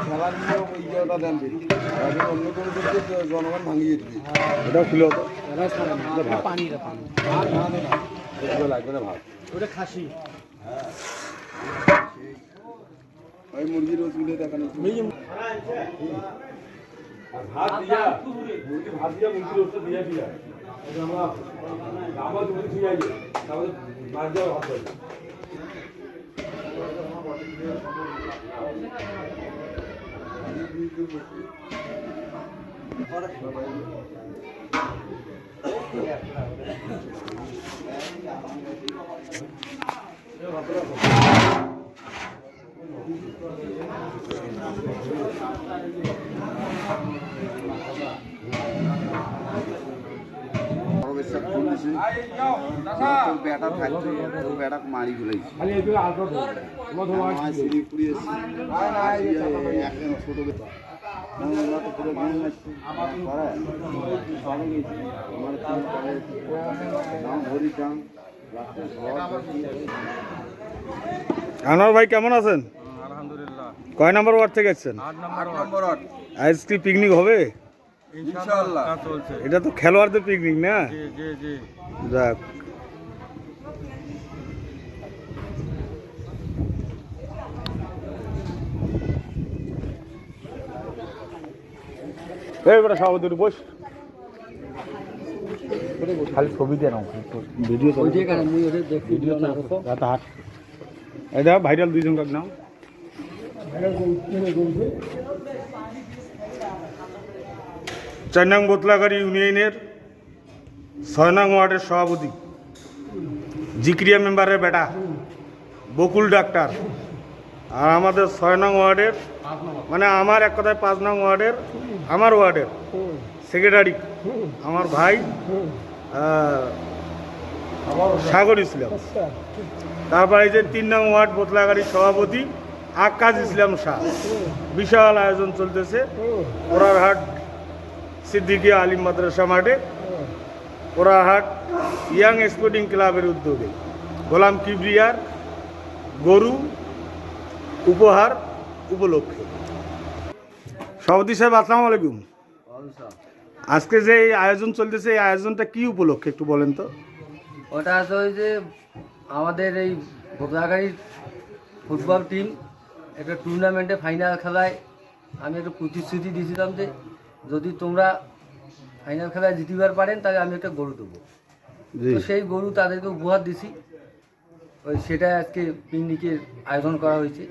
খেলার নিয়ম ইয়েটা দেন অন্য কোনো ক্ষেত্রে জনগণ ভাঙিয়ে দিবে এটাও ছিল পানি লাগবে না ভাত ওটা খাসি ওই মুরগির রসগুলো দেখানো ভাত দিয়া মুরগি ভাত দিয়া মুরগির রসটা দিয়া দিয়া আমরা আমার মুরগি দিয়ে যাই তাহলে মাছ দেওয়া ভাত হয় বেটা থাকতো বেটা মারি ফেলেছি ছোট আনোয়ার ভাই কেমন আছেন? আলহামদুলিল্লাহ। কয় নম্বর ওয়ার্ড থেকে এসেছেন? 8 নম্বর ওয়ার্ড। আজ কি পিকনিক হবে? ইনশাআল্লাহ চলছে। এটা তো খেলোয়াড়দের পিকনিক না? জি জি জি। যাক এই বড় সভাপতি একটু বস খালি ছবি দিয়ে নাও ভিডিও ওই যে কেন মুই ওটা দেখি ভিডিও তো রাতে হাট এটা ভাইরাল দুইজন কাক নাও চার নং বোতলাগাড়ি ইউনিয়নের 6 নং ওয়ার্ডের সভাপতি জিক্রিয়া মেম্বারের বেটা বকুল ডাক্তার আর আমাদের 6 নং ওয়ার্ডের মানে আমার এক কথায় 5 নং ওয়ার্ডের আমার ওয়ার্ডের সেক্রেটারি আমার ভাই সাগর ইসলাম তারপরে এই যে 3 নং ওয়ার্ড বোতলাগাড়ির সভাপতি আকাশ ইসলাম শাহ বিশাল আয়োজন চলতেছে ওরারহাট সিদ্দিকিয়া আলিম মাদ্রাসা মাঠে ওরারহাট ইয়াং স্পোর্টিং ক্লাবের উদ্যোগে গোলাম কিবরিয়ার গরু উপহার উপলক্ষে সভাপতি সাহেব আসসালামু আলাইকুম। আজকে যে এই আয়োজন চলতেছে এই আয়োজনটা কি উপলক্ষে একটু বলেন তো? ওটা আছে ওই যে আমাদের এই বোতলাগাড়ির ফুটবল টিম একটা টুর্নামেন্টে ফাইনাল খেলায় আমি একটা প্রতিশ্রুতি দিয়েছিলাম যে যদি তোমরা ফাইনাল খেলায় জিতিবার পারেন তাহলে আমি একটা গরু দেবো। তো সেই গরু তাদেরকে উপহার দিছি ওই সেটাই আজকে পিকনিকের আয়োজন করা হয়েছে।